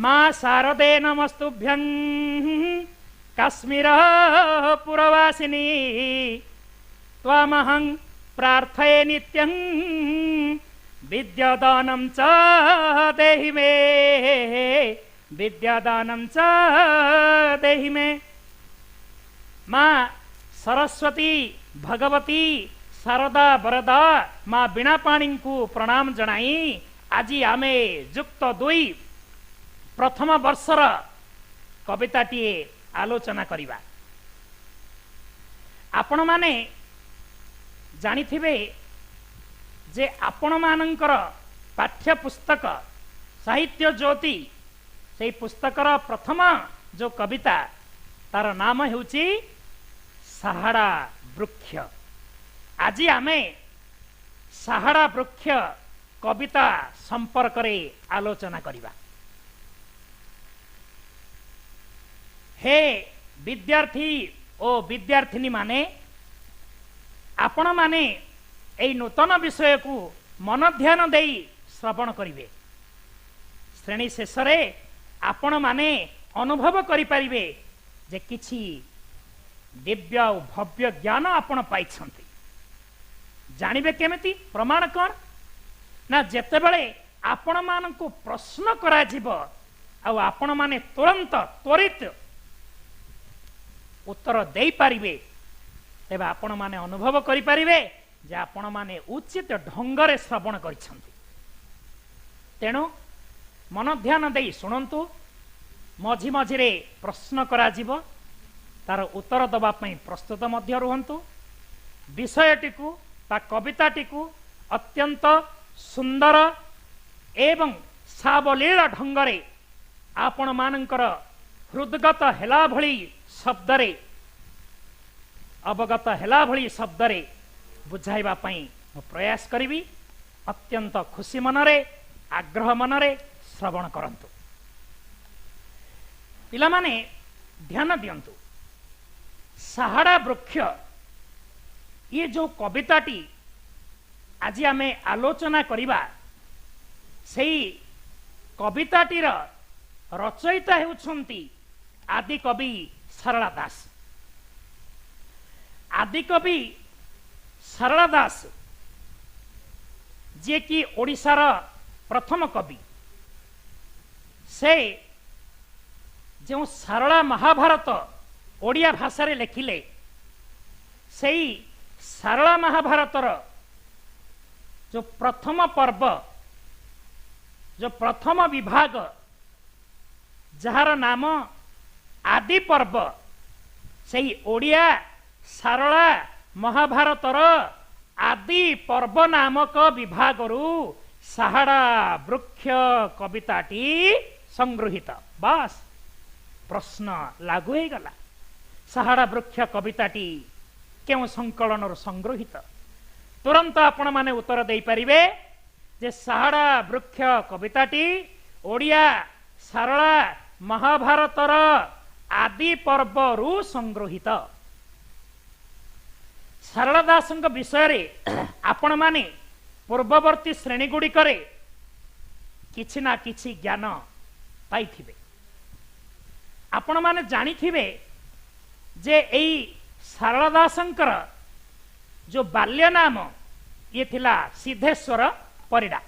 माँ शारदे नमस्तुभ्यं काश्मीर पुरवासिनी त्वामहं प्रार्थये नित्यं विद्यादानं च देहि मे विद्यादानं च देहि मे। माँ सरस्वती भगवती शारदा वरदा माँ बीणापाणी को प्रणाम जनाई आज आमे युक्त 2 प्रथम वर्षर कविताटी आलोचना करिबा। आपण माने जानिथिबे जे आपण मानकर पाठ्य पुस्तक साहित्य ज्योति से पुस्तकर प्रथम जो कविता तार नाम हेउची साहाड़ा वृक्ष। आज आमे साहाड़ा वृक्ष कविता संपर्क रे आलोचना करिबा। हे विद्यार्थी ओ विद्यार्थिनी माने आपण माने एई नूतन विषय को मन ध्यान देई श्रवण करिवे। श्रेणी शेष रे आपण माने अनुभव करि परिबे जे किछि दिव्य और भव्य ज्ञान आपण पाइछंती। जानिबे केमिति प्रमाण कोन ना जेतेबेले आपण मान को प्रश्न करा जीव आ आपण माने तुरंत त्वरित उत्तर दे पारिबे तेबे आपण माने अनुभव करि परिबे जे आपण माने उचित ढंगरे श्रवण करिसंती। तेणु मन ध्यान देई सुनंतु। मझी मझिरे प्रश्न करा जीव तार उत्तर दबा पई प्रस्तुत मध्य रुहंतु। विषयटी को बा कविताटी को अत्यंत सुंदर एवं सावलील ढंगरे आपण मानकर हृदगत हेला भली शब्दरे अवगत हेला भली शब्दरे बुझाइबा पई मो प्रयास करिबी। अत्यंत खुशी मनरे आग्रह मनरे श्रवण करंतु। पिला माने ध्यान दियंतु। साहाड़ा वृक्ष ये जो कविताटी आज आमे आलोचना करिबा सेई कविताटीर रचयिता हेउछंती आदि कवि सरला दास। आदि कवि सरला दास जे कि ओडिशार प्रथम कवि से जो सारला महाभारत ओडिया भाषा रे लेखिले सेई सारला महाभारतर जो प्रथम पर्व जो प्रथम विभाग जार नाम आदि पर्व सेई ओडिया सारला महाभारतर आदि पर्व नामक विभाग रु साहाड़ा वृक्ष कविताटी संगृहित। बस प्रश्न लागू हो गला। साहाड़ा वृक्ष कविताटी क्यों संकलन संगृहित? तुरंत आपण माने उत्तर दे परिबे जे साहाड़ा वृक्ष कविताटी ओडिया सारला महाभारतर आदि पर्व रु संगृहित। सारला दासंक विषय रे आपण माने पूर्ववर्ती श्रेणी गुड़िकरे किछि ना किछि ज्ञान पाइथिबे। आपण माने जानिथिबे जे एई सारला दासंकर जो बाल्य नाम ये थिला सिद्धेश्वर परिडा।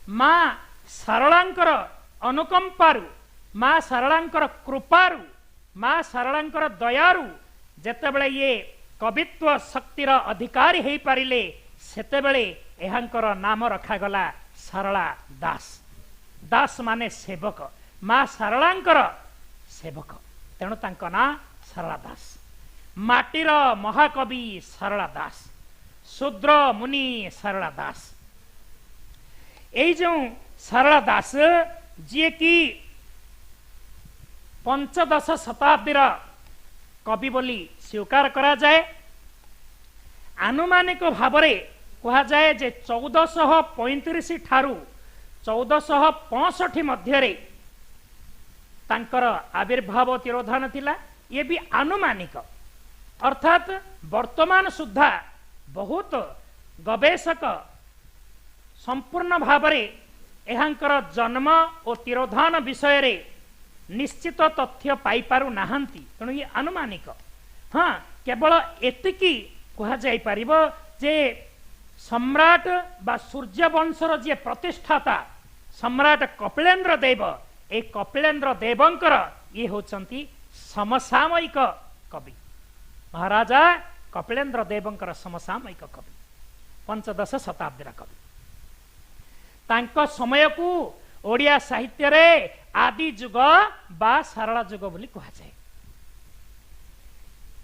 माँ सारलांकर अनुकंपारु माँ सारलांकर कृपारु माँ सारलांकर दयारु जेतेबेले ये कवित्व शक्तिर अधिकारी हेई पारिले सेतेबेले एहांकर नाम रखागला सारला दास। दास माने सेवक। माँ सारलांकर सेवक तेणु तांको ना सारला दास। माटीर महाकवि सारला दास। शूद्र मुनि सारला दास। एई जो सारला दास जी कि पंचदश शताब्दीर कवि बोली स्वीकार करा जाए। आनुमानिक भावरे कहा जाए जे 1435 ठारू 1465 मध्यरे तांकर आविर्भाव तिरोधान थिला। ये भी आनुमानिक अर्थात वर्तमान सुद्धा बहुत गवेषक संपूर्ण भावरे एहांकर जन्म और तिरोधान विषय रे निश्चित तथ्य पाई पारु नाहंती तेणु ये अनुमानिक। हाँ केवल एतिकी कहा जाई परिबो जे सम्राट बा सूर्यवंशर जे प्रतिष्ठाता सम्राट कपिलेन्द्र देव ए कपिलेन्द्र देवंकर ये होचंती समसामयिक कवि। महाराजा कपिलेन्द्र देवंकर समसामयिक कवि, पंचदश शताब्दी कवि। तांको समय को ओडिया साहित्य रे आदि जुग बा सारला जुग बोली कहा जाए।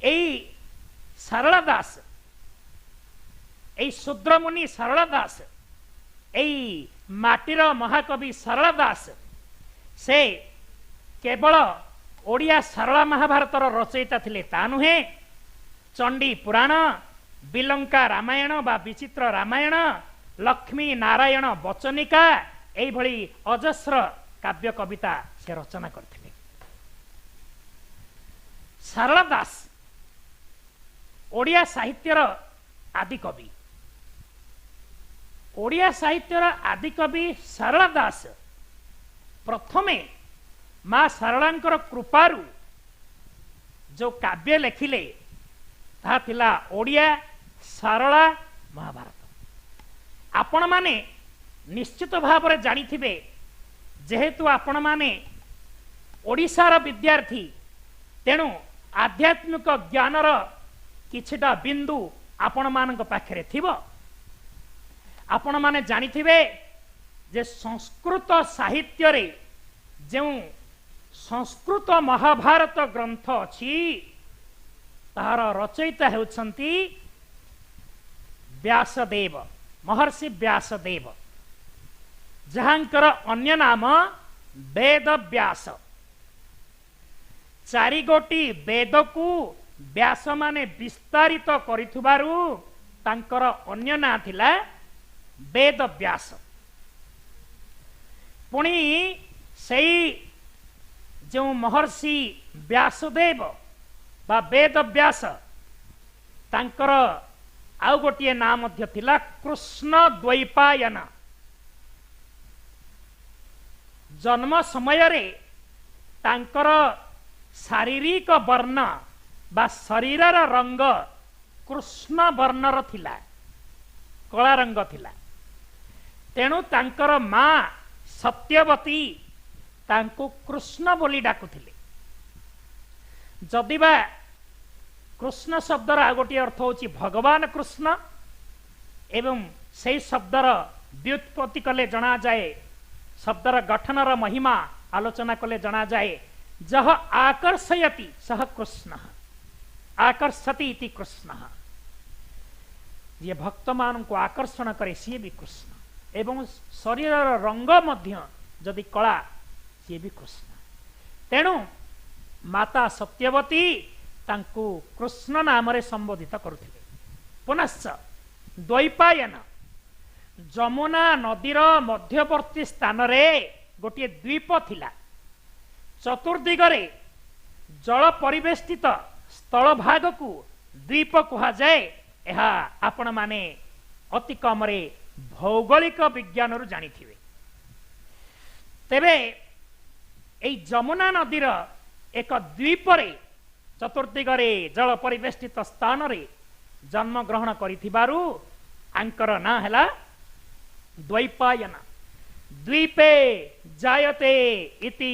एई सारला दास, एई शूद्रमुनि सारला दास, एई माटीर महाकवि सारला दास से केवल ओडिया सारला महाभारतर रचयिता थिले ता नुहे। चंडी पुराण, बिलंका रामायण बा विचित्र रामायण, लक्ष्मी नारायण बचनिका एई भली अजस्र काव्य कविता से रचना करथिले। सारला दास ओडिया साहित्यर आदि कवि। ओडिया साहित्यर आदि कवि सारला दास प्रथमे मां सारलांकर कृपारु जो काव्य लेखिले ता थिला ओडिया सारला महाभारत। आपण माने निश्चित भाव में जानिथिबे जेहेतु आपण माने ओडिशार विद्यार्थी तेणु आध्यात्मिक ज्ञानर किछिटा बिंदु आपण मानक पाखरे थिबो। आपण माने जानिथिबे जे संस्कृत साहित्य रे जो संस्कृत महाभारत ग्रंथ अछि तार रचयिता हेउछंती व्यासदेव, महर्षि व्यासदेव, जहांकर अन्य नाम वेद व्यास। चारि गोटी वेद को व्यास माने विस्तारित करिथुबारु तांकर अन्य ना थिला वेद व्यास। पुणी सेई जो महर्षि व्यासदेव बा वेद व्यास तांकर आउ गोटे नाम मध्य थिला कृष्ण द्वैपायन। जन्म समय रे तांकर शारीरिक वर्ण बा शरीरर रंग कृष्ण वर्णर थिला, कला रंग थिला। तेणु तांकर मां सत्यवती तांको कृष्ण बोली डाकुथिले। जदिबा कृष्ण शब्दर आ गोटे अर्थ होची भगवान कृष्ण एवं से शब्दर व्युत्पत्ति कले जना जाए, शब्दर गठनर महिमा आलोचना कले जना जाए। जह आकर्षयति सह कृष्ण, आकर्षति इति कृष्ण। ये भक्त मान को आकर्षण करे सी भी कृष्ण एवं शरीर रंग मध्य जदि कला सी भी कृष्ण। तेणु माता सत्यवती तांको कृष्ण नाम रे संबोधित करुथिले। पुनश्च द्वैपायन जमुना नदीर मध्यवर्ती स्थान रे गोटे द्वीप थिला। चतुर्दिगरे जल परिवेष्टित स्थल भाग को द्वीप कहा जाए। यह आपण माने अति कम रे भौगोलिक विज्ञान रु जानिथिबे। तेबे एई जमुना नदीर एक द्वीप रे चतुर्दिगरे जल परिवेष्टित स्थान रे जन्म ग्रहण करिथिबारु आंकर ना हैला द्वैपायन। द्वीपे जायते इति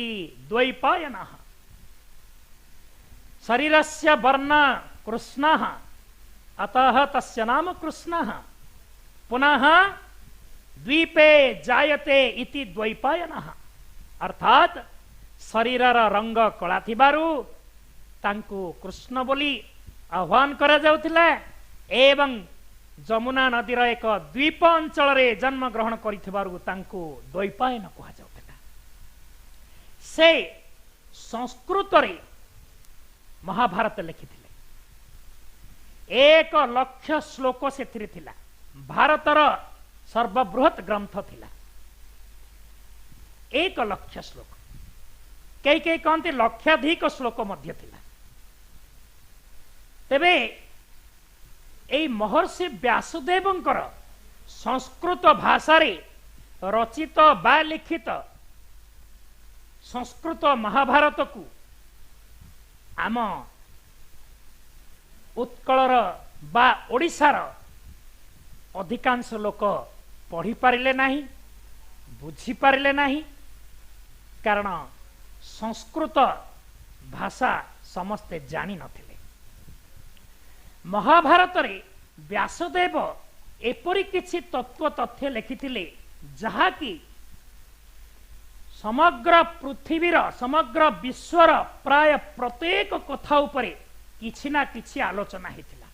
द्वैपायनः। शरीरस्य वर्ण कृष्णः अतः तस्य नाम कृष्णः। पुनः द्वीपे जायते इति द्वैपायनः अर्थात शरीरर रंग कला थिबारु तांको कृष्ण बोली आह्वान करा जाउथिला एवं जमुना नदीर एक द्वीप अंचल रे जन्म ग्रहण करिथिबारु तांको द्वैपायन कहा जाउथिला। से संस्कृत रे महाभारत लिखिथिले। 1 लाख श्लोक सेथिरे थिला। भारतर सर्वबृहत ग्रंथ थिला। 1 लाख श्लोक, कई कई कहते लक्षाधिक श्लोक मध्य थिला। तेबे एई महर्षि व्यासदेवंकर संस्कृत भाषा रे रचित बा लिखित संस्कृत महाभारत को आम उत्कलर बा ओडिशार अधिकांश लोक पढ़ी पारिले नाही, बुझी पारिले नाही, कारण संस्कृत भाषा समस्ते जानी नथिले। महाभारत रे व्यासदेव एपरि किछि तत्व तथ्य लिखिथिले जहा कि समग्र पृथ्वीर समग्र विश्वर प्राय प्रत्येक कथा उपरे किछि ना किछि आलोचना हेतिला।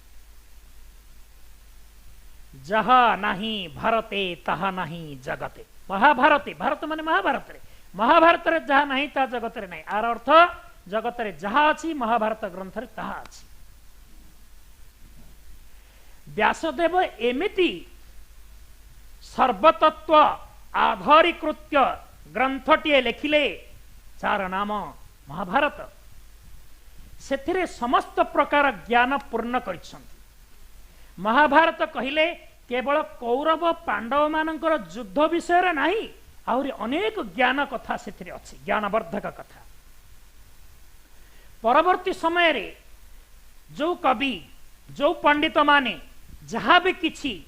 जहा नाही भारते तहा नाही जगते। महाभारते, भारत माने महाभारत रे, महाभारत रे जहा नाही ता जगत रे नाही। आर अर्थ जगत रे जहा अछि महाभारत ग्रंथ रे तहा अछि। व्यासदेव एमिति सर्वतत्व आधारीकृत्य ग्रंथटिए लेखिले चार नाम महाभारत। सेथिरे समस्त प्रकार ज्ञान पूर्ण करिसंती। महाभारत कहिले केवल कौरव पांडव मानकर युद्ध विषय रे नाही, आहुरी अनेक ज्ञान कथा सेथिरे अछि, ज्ञानवर्धक कथा। परवर्ती समय रे जो कवि जो पंडित माने जहाँ भी किछि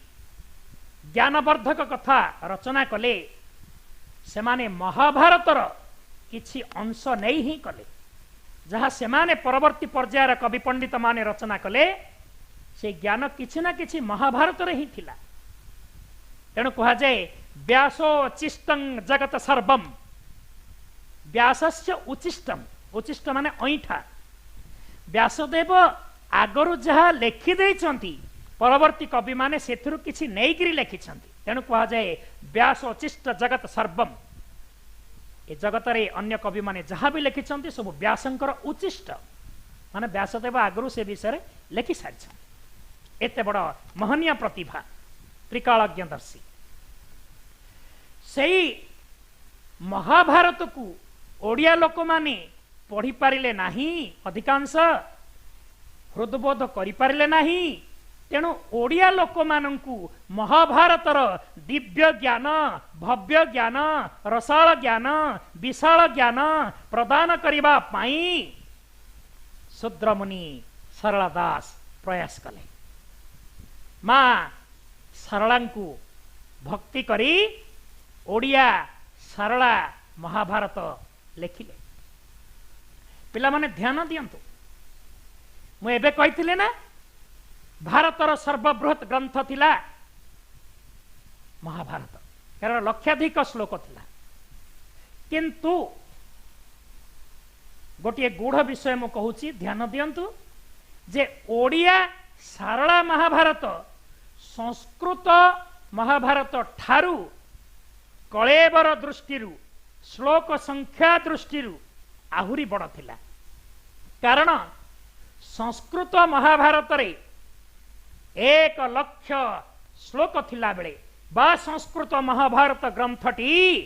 ज्ञानवर्धक कथा रचना कले सेमाने महाभारतर किछि अंश नहीं ही कले। जहाँ सेमाने परवर्ती पर्यायर कवि पंडित माने रचना कले से ज्ञान किछि ना किछि महाभारत रे ही थिला। तेणु कहा जाए व्यासो चिष्टं जगत सर्वम। व्यासस्य उचिष्टम, उचिष्ट माने ऐठा। व्यासदेव आगरु जहाँ लेखि देइचंती परवर्ती कवि माने सेथिरु किछि नेइकरी लेखिछंती। तेणु कहा जाए व्यास उचिष्ट जगत सर्वम। ए जगत रे अन्य कवि माने जहाँ भी लेखिछंती सब व्यासंकर उचिष्ट माने व्यासदेव आगरु से विषय लेखि सारिछंती। एते बड़ महनीय प्रतिभा त्रिकालज्ञदर्शी। सेई महाभारत को ओडिया लोक माने पढ़ी पारिले नाही, अधिकांश हृदबोध करि पारिले नाही। तेणु ओडिया लोक मानंकु महाभारतर दिव्य ज्ञान, भव्य ज्ञान, रसाल ज्ञान, विशाल ज्ञान प्रदान करिबा पाई शूद्रमुनि सरला दास प्रयास कले। माँ सरलांकु भक्ति करी ओडिया सरला महाभारत लेखिले। पिला माने ध्यान दियंतु, मु एबे कहिथिले ना भारतर सर्वबृहत ग्रंथ थिला महाभारत, कारण लक्षाधिक श्लोक थिला। किंतु गोटे गूढ़ विषय मु कहूची, ध्यान दियंतु जे ओडिया सारला महाभारत संस्कृत महाभारत ठारू कलेबर दृष्टि श्लोक संख्या दृष्टि आहुरी बड़ थिला। कारण संस्कृत महाभारत रे 1 लक्ष श्लोक थिला बेले बा संस्कृत महाभारत ग्रंथटी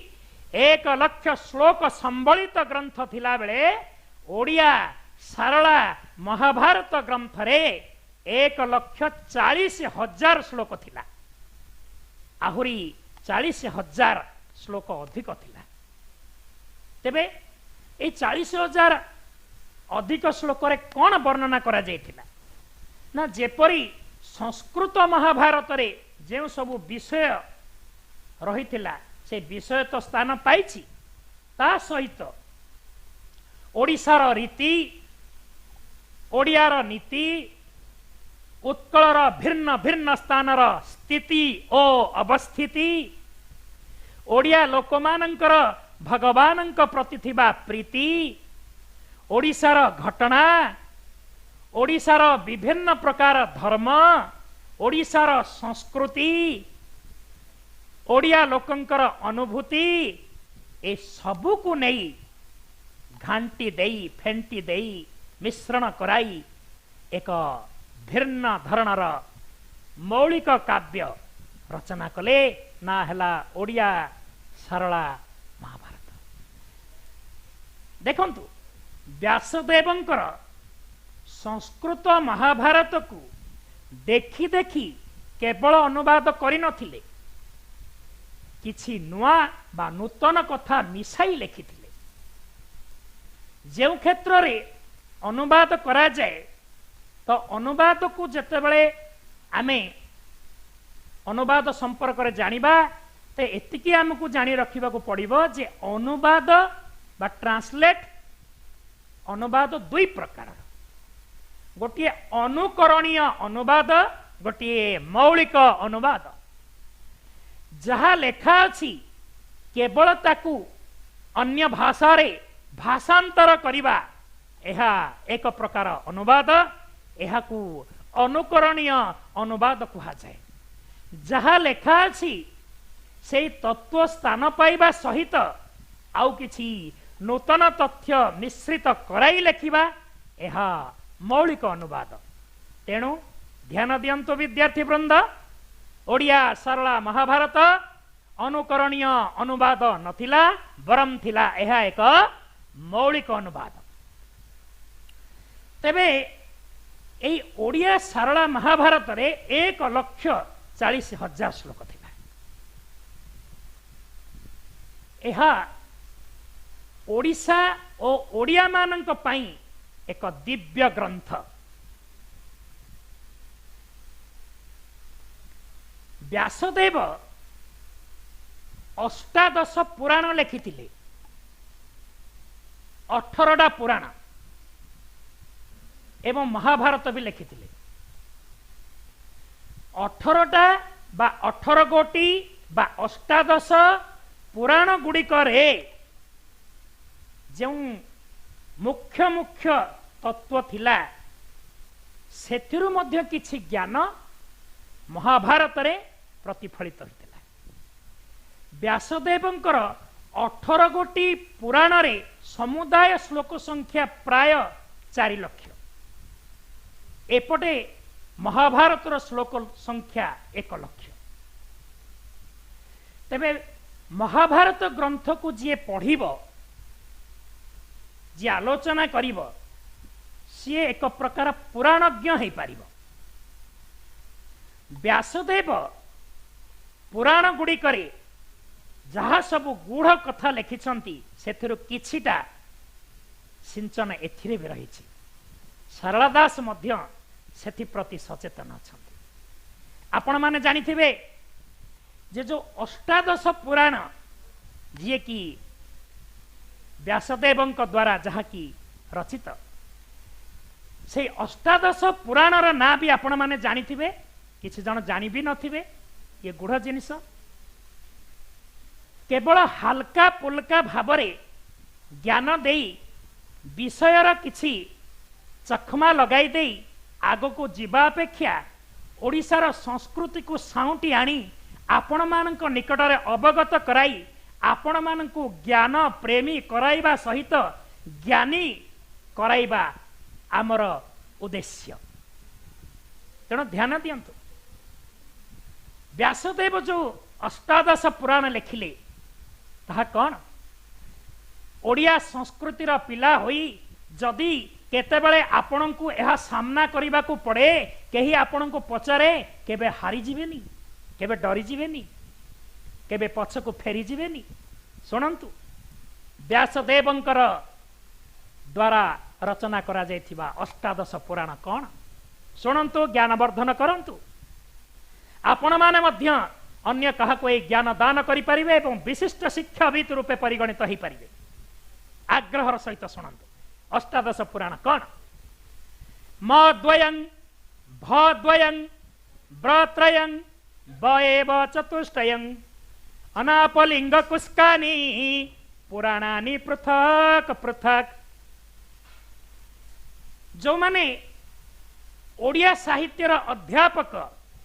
1 लक्ष श्लोक संबलित ग्रंथ थिला बेले ओडिया सारला महाभारत ग्रंथ रे 1,40,000 श्लोक थिला। आहुरी 40,000 श्लोक अधिक थिला। तेबे ए 40,000 अधिक श्लोक रे कौन वर्णना करा जायथिला ना, जेपरी संस्कृत महाभारत रे जे सब विषय रहिथिला से विषय तो स्थान पाइछि, ता सहित ओडिशार रीति, ओडियार नीति, उत्कलर भिन्न भिन्न स्थानर स्थिति ओ अवस्थिति, ओडिया लोकमानंकर भगवानंक प्रति थिबा प्रीति, ओडिशार घटना, ओडिशार विभिन्न प्रकार धर्म, ओडिशार संस्कृति, ओडिया लोकंकर अनुभूति, ए सबु को नहीं घांटी देई फेंटी देई मिश्रण कराई एक भिन्न धरणर मौलिक काव्य रचना कले ना हेला ओडिया सरला महाभारत। देखंतु व्यासदेवंकर संस्कृत महाभारत को देखी देखी केवल अनुवाद करि नथिले, किछि नुआ बा नूतन कथा मिसाई लिखिथिले। जो क्षेत्र रे अनुवाद करा जाए तो अनुवाद को जेतेबेले आमे अनुवाद संपर्क रे जानिबा ते एतिकी हमकु जानि रखिबा को पड़िबो जे अनुवाद बा ट्रांसलेट अनुवाद दुई प्रकार, गोटे अनुकरणीय अनुवाद, गोटे मौलिक अनुवाद। जहाँ लेखा अछि केवल ताकू अन्य भाषा रे भाषांतर करिबा एहा एक प्रकार अनुवाद, एहाकू अनुकरणीय अनुवाद कहा जाए। जहाँ लेखा अछि से तत्व स्थान पाइबा सहित आउ किछि नूतन तथ्य मिश्रित कराई लेखिबा एहा मौलिक अनुवाद। तेणु ध्यान दियंतु विद्यार्थी वृंद, ओडिया सरला महाभारत अनुकरणीय अनुवाद नथिला, बरम थिला एहा एक मौलिक अनुवाद। तेबे एई ओडिया सरला महाभारत रे 1,40,000 श्लोक थिला। एहा ओडिशा और ओडिया मानक पई एक दिव्य ग्रंथ। व्यासदेव 18 पुराण लिखिथिले, 18टा पुराण एवं महाभारत भी लिखिथिले। 18टा बा 18 गोटी बा 18 पुराण गुड़िक जो मुख्य मुख्य तत्व थिला सेथिरु मध्य किछि ज्ञान महाभारत रे प्रतिफलित होइतिला। व्यासदेवंकर 18 गोटी पुराण रे समुदाय श्लोक संख्या प्राय 4 लाख। एपटे महाभारत श्लोक संख्या 1 लाख। तेबे महाभारत ग्रंथ को जी पढ़िब, जी आलोचना करिब, सी एक प्रकार पुराणज्ञ हो पारिब। व्यासदेव पुराण गुड़िकरे जहाँ सब गूढ़ कथा लिखिछंती सेथिरु किछिटा सिंचन एथिरे भी रही। सरला दास मध्य सेथि प्रति सचेतन अछंती। आपण माने जानिथिबे जे जो 18 पुराण जी कि व्यासदेवंक द्वारा जहा कि रचित, से 18 पुराणर ना भी आपण माने जानिथिबे, किछि जन जानि भी नथिबे। ये गुढ़ जिनिस केवल हल्का पुल्का भावरे ज्ञान देई विषयर किछि चखमा लगाई देई आगो को जीवा अपेक्षा ओडिशार संस्कृति को साउंटी आनी आपण मानक निकटरे अवगत कराई आपण मानकु ज्ञान प्रेमी कराइबा सहित ज्ञानी कराइबा आमर उद्देश्य। तेणु ध्यान दियंतु, व्यासदेव जो 18 पुराण लिखिले ताहा कौन ओडिया संस्कृतिर पिला होई जदि केतेबेले आपणको एहा सामना करने को पड़े, कहीं आपणको पचारे केबे हारी जीवेनी, केबे डरी जीवेनी, केबे पछको फेरी जीवेनी। शुणंतु व्यासदेवंकर द्वारा रचना करा जायथिबा 18 पुराण कौन, शुणंतु ज्ञानवर्धन करंतु। आपण माने मध्य अन्य काहाको ए ज्ञान दान करि परिबे एवं विशिष्ट शिक्षाविद रूपे परिगणित होई परिबे। आग्रहर सहित शुणंतु 18 पुराण कौन। मद्वयं भद्वयं व्रत्रयं वएव चतुष्टयं अनापलिंग कुस्कानि पुराणानि पृथक पृथक। जो माने ओडिया साहित्यर अध्यापक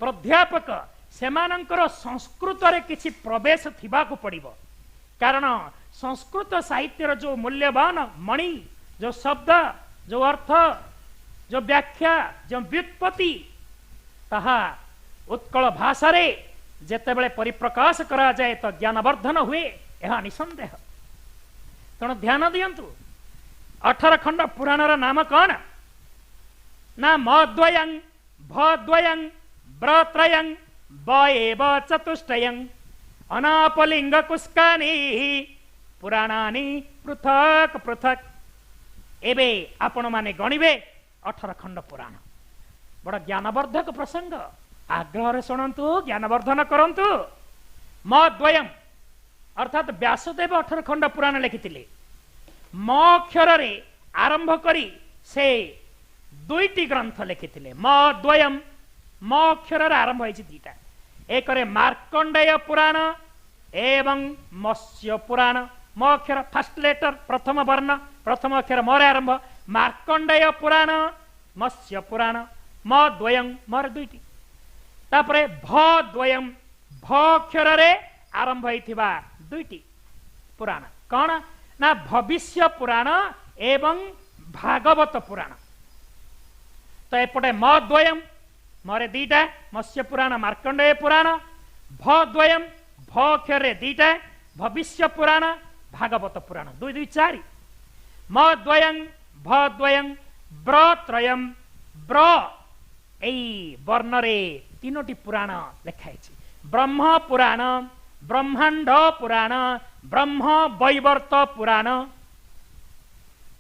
प्राध्यापक सेमानंकर संस्कृत रे किछि प्रवेश थिबा को पड़िबो, कारण संस्कृत साहित्यर जो मूल्यवान मणि, जो शब्द, जो अर्थ, जो व्याख्या, जो व्युत्पत्ति ताहा उत्कल भाषा रे जेतेबेले परिप्रकाश करा जाए तो ज्ञानवर्धन हुए, यह निसंदेह। तेणु ध्यान दियंतु 18 खंड पुराणर नाम कौन ना मद्वयं भद्वयं व्रत्रयं वएव चतुष्टयं अनापलिंग कुस्कानी पुराणानी पृथक पृथक। एबे आपण माने गणिबे 18 खंड पुराण। बड़ ज्ञानवर्धक प्रसंग, आग्रह शुणु, ज्ञानवर्धन करंतु। मद्वयम अर्थात व्यासदेव 18 खंड पुराण लिखिथिले। म अक्षर रे आरंभ करी से 2टी ग्रंथ लिखिथिले। मद्वयम म अक्षर रे आरंभ होइछि 2टा। एक रे मार्कंडेय पुराण एवं मत्स्य पुराण। म अक्षर फर्स्ट लेटर प्रथम वर्ण प्रथम अक्षर मोर आरंभ। मार्कंडेय पुराण मत्स्य पुराण। म द्वयं मोर 2टी। तापरे भ द्वयं भ अक्षर रे आरंभ होइथिबा 2टी पुराण कौन ना भविष्य पुराण एवं भागवत पुराण। तो एपटे म द्वयं मोरे 2टा मत्स्य पुराण मार्कंडेय पुराण। भ द्वयं भ अक्षर रे 2टा भविष्य पुराण भागवत पुराण 2 2 4। म द्वयं भ द्वयं ब्र त्रयं ब्र एई वर्ण रे 3टी पुराण लिखाई। ब्रह्म पुराण ब्रह्मांड पुराण ब्रह्म वैवर्त पुराण।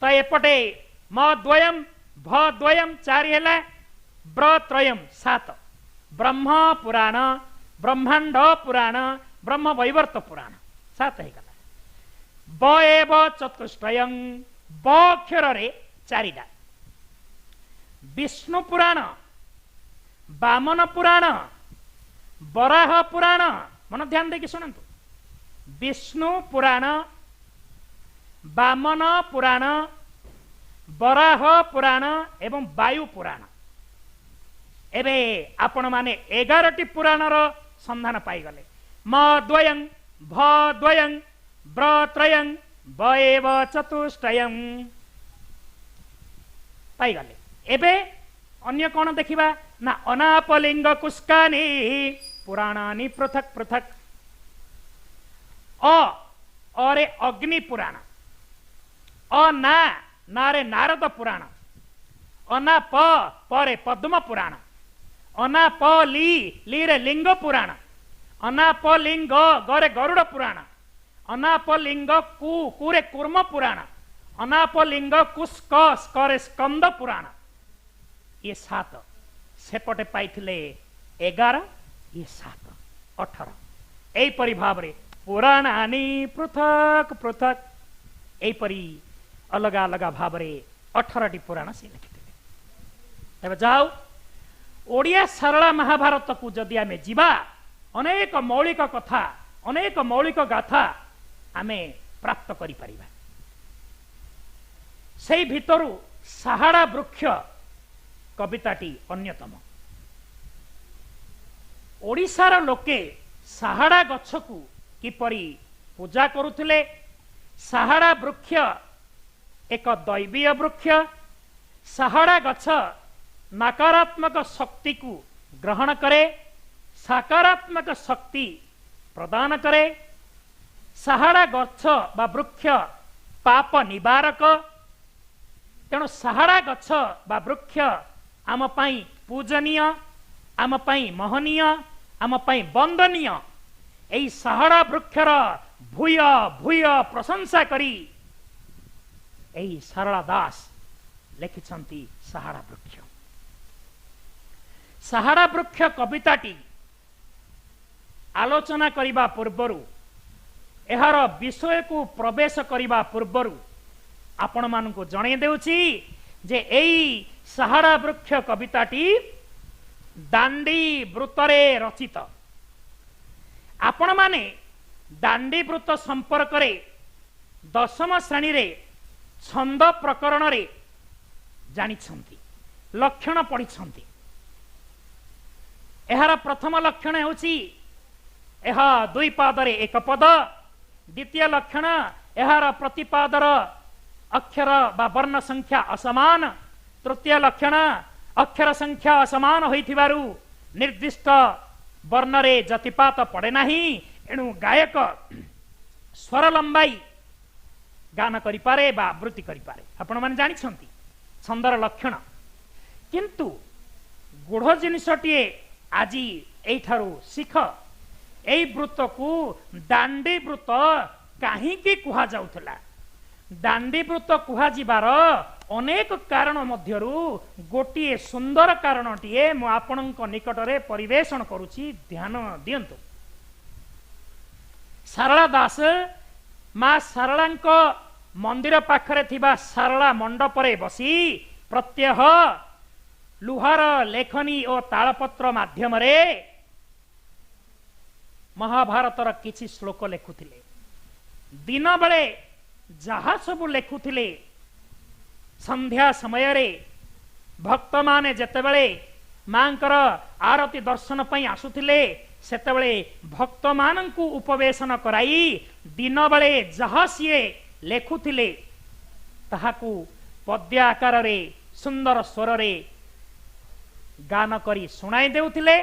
तो एपटे म द्वयं भ द्वयं 4 हैला ब्र त्रयं 7 ब्रह्म पुराण ब्रह्मांड पुराण ब्रह्म वैवर्त पुराण 7 है गला। ब एव चतुष्टयं ब अक्षर रे 4टा। विष्णु पुराण वामन पुराण बराह पुराण। मन ध्यान देकी सुनंतु। विष्णु पुराण वामन पुराण बराह पुराण एवं वायु पुराण। एबे आपण माने 11टी पुराण रो संधान पाई गले। म द्वयं भ द्वयं ब्र त्रयं ब एव चतुष्टयं पाई गले। एबे अन्य कौन देखिबा ना अनापलिंग कुस्कानी पुराणानि पृथक पृथक। अरे अग्नि पुराण। ना नारे नारद पुराण। अना परे पद्म पुराण। अना प ली रे लिंग पुराण। अना प लिंग गरे गरुड़ पुराण। अना प लिंग कुरे कूर्म पुराण। अना प लिंग कुस्क स्करे स्कंद पुराण। ये 7 सेपटे पाइथिले 11 ये 7 18। एपरी भाव रे पुराणानि पृथक पृथक एपरी अलग अलग भाव रे 18टी पुराण से लिखिथिले। तबे जाओ ओडिया सरला महाभारत को जदि आमे जीवा अनेक मौलिक कथा अनेक मौलिक गाथा आमे प्राप्त करि परिबा। सेई भितरु साहाड़ा वृक्ष कविताटी अन्यतम। ओडिशार लोके साहाड़ा गछ को किपरि पूजा करुथिले। साहाड़ा वृक्ष एक दैवीय वृक्ष। साहाड़ा गछ नकारात्मक शक्ति को ग्रहण करे सकारात्मक शक्ति प्रदान करे। साहाड़ा गछ बा वृक्ष पाप निवारक। तेणु साहाड़ा गछ बा वृक्ष आम पाई पूजनीय आम पाई महनीय आम पाई वंदनीय। एई साहाड़ा वृक्षर भूय भूय प्रशंसा करी एई सरला दास लिखिछंती साहाड़ा वृक्ष। साहाड़ा वृक्ष कविताटी आलोचना करिबा पूर्वरु एहार विषय को प्रवेश करिबा पूर्वरु आपण मानकु जणे देउछि जे एई साहाड़ा वृक्ष कविताटी दांडी वृत्तरे रचित। आपण माने दांडी वृत्त संपर्क रे 10म श्रेणी रे छंद प्रकरण रे जानिछंती लक्षण पढ़िछंती। एहार प्रथम लक्षण हेउछि एहा 2 पादरे 1 पद। द्वितीय लक्षण एहार प्रतिपादर अक्षर बा वर्ण संख्या असमान। तृतीय लक्षण अक्षर संख्या असमान होइथिबारु निर्दिष्ट वर्ण रे जतिपात पड़े नाही। एणु गायक स्वर लंबाई गान करि पारे बा आवृत्ति करि पारे। आपण माने जानि छंती छंदर लक्षण। किंतु गुढ़ जिनिसटिए आजी एठारु शिख एई व्रत को दांडी व्रत काहींकी कुहा जाउथला। दांडी व्रत कुहा जिबार अनेक कारण मध्यरु गोटिए सुंदर कारणटीए मु आपणक निकटरे परिवेषण करुछि, ध्यान दियंतु। सारला दास मां सारलांक मंदिर पाखरे थिबा सारला मंडपरे बसी प्रत्यह लुहार लेखनी और तालपत्र माध्यम महाभारतर किछि श्लोक लेखुथिले। दिन बेले जहा सब लेखुथिले संध्या समय रे भक्त माने जेतेबेले मांकर आरती दर्शन पई आसुथिले सेतेबेले भक्त मानंकु उपवेशन कराई दिन बेले जहा सिए लेखुथिले ताहाकु पद्य आकार रे सुंदर स्वर रे गान करी सुनाई देउथिले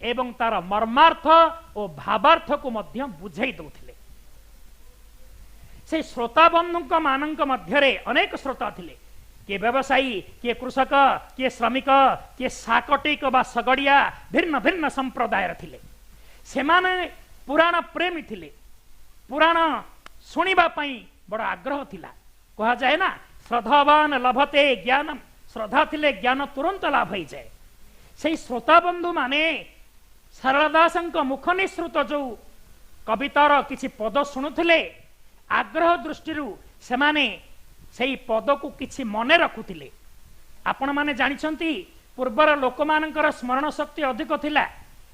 एवं तार मर्मार्थ और भावार्थ को मध्य बुझाई दउथिले। से श्रोता बंधुक मानंक मध्यरे अनेक श्रोता थिले, किए व्यवसायी, किए कृषक, किए श्रमिक, किए साकटिक बा सगड़िया भिन्न भिन्न संप्रदायर थिले। सेमाने पुराण प्रेमी थिले, पुराण सुनिबा पई बड़ आग्रह थिला। कहा जाए ना श्रद्धावान लभते ज्ञानम, श्रद्धा थिले ज्ञान तुरंत लाभ हो जाए। से श्रोता बंधु माने सारला दासंक मुख निसृत जो कवितार किछि पद शुणुथिले आग्रह दृष्टिरु सेमाने सेई पद को किछि मने रखुथिले। आपण माने जानिछंती पूर्वर लोक मानकर स्मरण शक्ति अधिक थिला,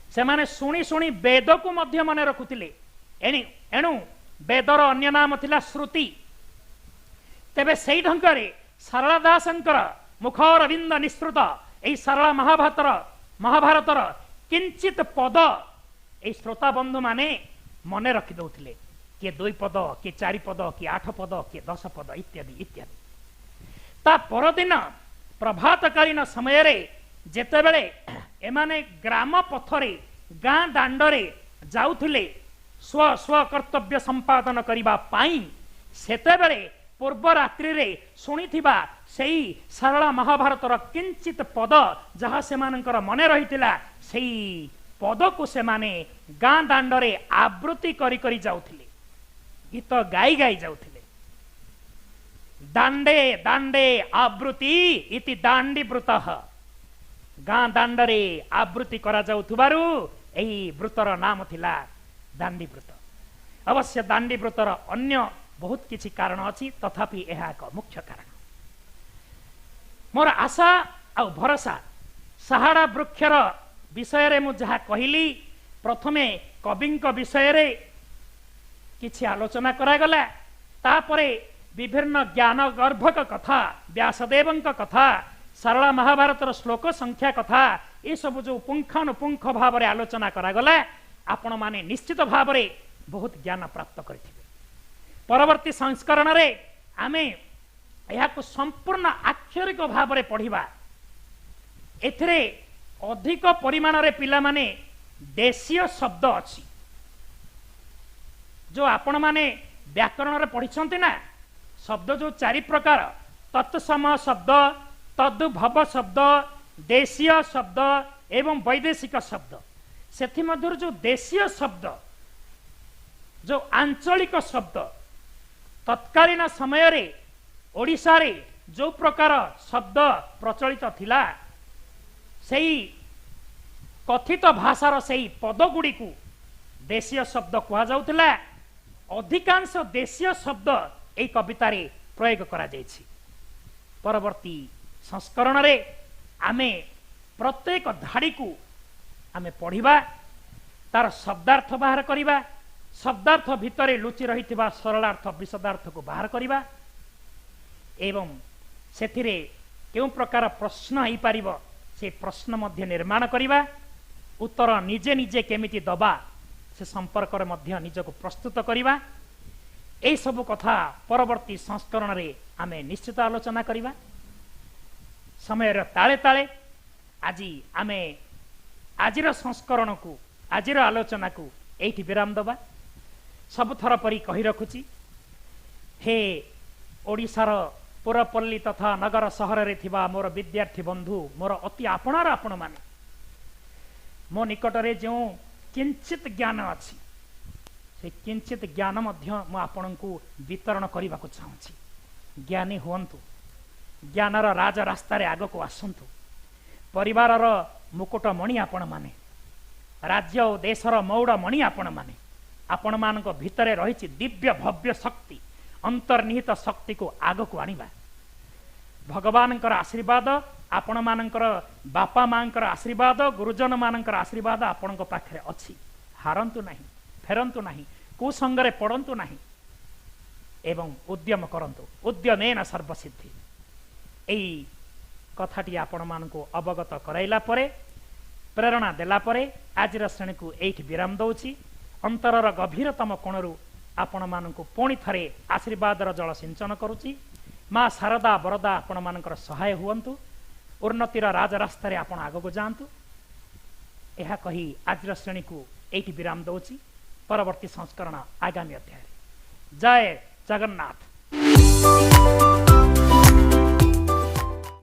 सेमाने शुणी शुणी वेद को मध्य मने रखुथिले। एणु वेदर अन्य नाम थिला श्रुति। तेबे सेई ढंगरे सारला दासंकर मुख अरविंद निसृत एई सारला महाभारतर किंचित पद ए श्रोता बंधु माने मने रखि दउथिले। किए 2 पद, किए 4 पद, किए 8 पद, किए 10 पद इत्यादि इत्यादि। ता परदिन प्रभातकालीन समय रे जेतेबेले एमाने ग्राम पथरे गां दांडरे जाउथिले स्व स्व कर्तव्य संपादन करिबा पाई, सेतेबेले पूर्व रात्रि रे शुणिथिबा सेई सारला महाभारतर किंचित पद जहा सेमानकर मने रहितिला सेई पद को सेमाने गां दांडरे आवृत्ति करी करी जाउथिले, गीत गाई गाई जाउथिले। दांडे दांडे आवृत्ति इति दांडी व्रतः। गां दांडरे आवृत्ति करा जाउथुबारु एही व्रतर नाम थिला दांडी व्रत। अवश्य दांडी व्रतर अन्य बहुत किछि कारण अछि, तथापि एहा एक मुख्य कारण। मोर आशा आ भरोसा साहाड़ा वृक्षर विषय रे मु जहा कहिली, प्रथमे कविंक विषय रे किछि आलोचना करागला, तापरे विभिन्न ज्ञान गर्भक कथा, व्यासदेवंक कथा, सारला महाभारतर श्लोक संख्या कथा, ये सब जो पुंखानुपुंख भाव रे आलोचना करागला, आपण माने निश्चित भाव रे बहुत ज्ञान प्राप्त करथिबे। परवर्ती संस्करण रे आमे यहाको संपूर्ण आक्षरिक भाव रे पढ़िबा। एथिरे अधिक परिमाण रे पिला माने देशीय शब्द अछि, जो आपण माने व्याकरण रे पढ़िछंती ना, शब्द जो 4 प्रकार तत्सम शब्द, तद्भव शब्द, देशीय शब्द एवं वैदेशिक शब्द। सेथि मध्यरु जो देशीय शब्द, जो आंचलिक शब्द, तत्कालीन समय रे ओडिशा रे जो प्रकार शब्द प्रचलित थिला, सेई कथित भाषार सेई पद गुडी को देशीय शब्द कहा जाउथिला। अधिकांश देशीय शब्द एई कविता रे प्रयोग करा जायछि। परवर्ती संस्करण रे आमे प्रत्येक धाड़ी को आमे पढ़िबा, तार शब्दार्थ बाहर करिबा, शब्दार्थ भितरे लुचि रहिथिबा सरलार्थ विशदार्थ को बाहर करिबा, एवं सेथिरे केउ प्रकार प्रश्न होई पारिबो से प्रश्न मध्य निर्माण करिबा, उत्तर निजे निजे केमिति दबा से संपर्क रे मध्य निजको प्रस्तुत करिबा। एई सब कथा परवर्ती संस्करण रे आमे निश्चित आलोचना करिबा। समय रे ताळे ताळे आजी आमे आजिर संस्करण को, आजिर आलोचना को एठी विराम दबा। सब थर परी कही रखुची, हे ओडिशार पुरपल्ली तथा नगर सहर रे थिबा मोर विद्यार्थी बंधु, मोर अति आपणार आपण माने, मो निकट रे जो किंचित ज्ञान अच्छी से किंचित ज्ञान आपण को वितरण करने को चाहूँगी ज्ञानी हूँ ज्ञानर राज रास्त आग को आसतु परिवार मुकुट मणि आपण माने राज्य और देशर मौड़ मणि आपण माने आपण मान भितर रही दिव्य भव्य शक्ति अंतर्निहित शक्ति को आग को आनिबा भगवान आशीर्वाद आपण मानकर बापा माँ आशीर्वाद गुरुजन मानकर आशीर्वाद आपण पाखे अच्छी हारंतु नहीं फेरंतु नहीं कुसंगरे पड़ंतु नहीं एवं उद्यम करंतु उद्यमेन सर्वसिद्धि एई कथाटी आपण मानकु अवगत कराइला परे प्रेरणा देला परे आजिर श्रेणी को एठी विराम दउची अंतरर गभीरतम कोणरू आपण मानकु पुणी थरे आशीर्वादर जल सिंचन करुची माँ शारदा वरदा आपण मानकर सहाय हुअन्तु उन्नतिर राजरास्तारे आपण आगको जातु यह कही आजिर श्रेणी को एठी विराम दउची परवर्ती संस्करण आगामी अध्याय जय जगन्नाथ।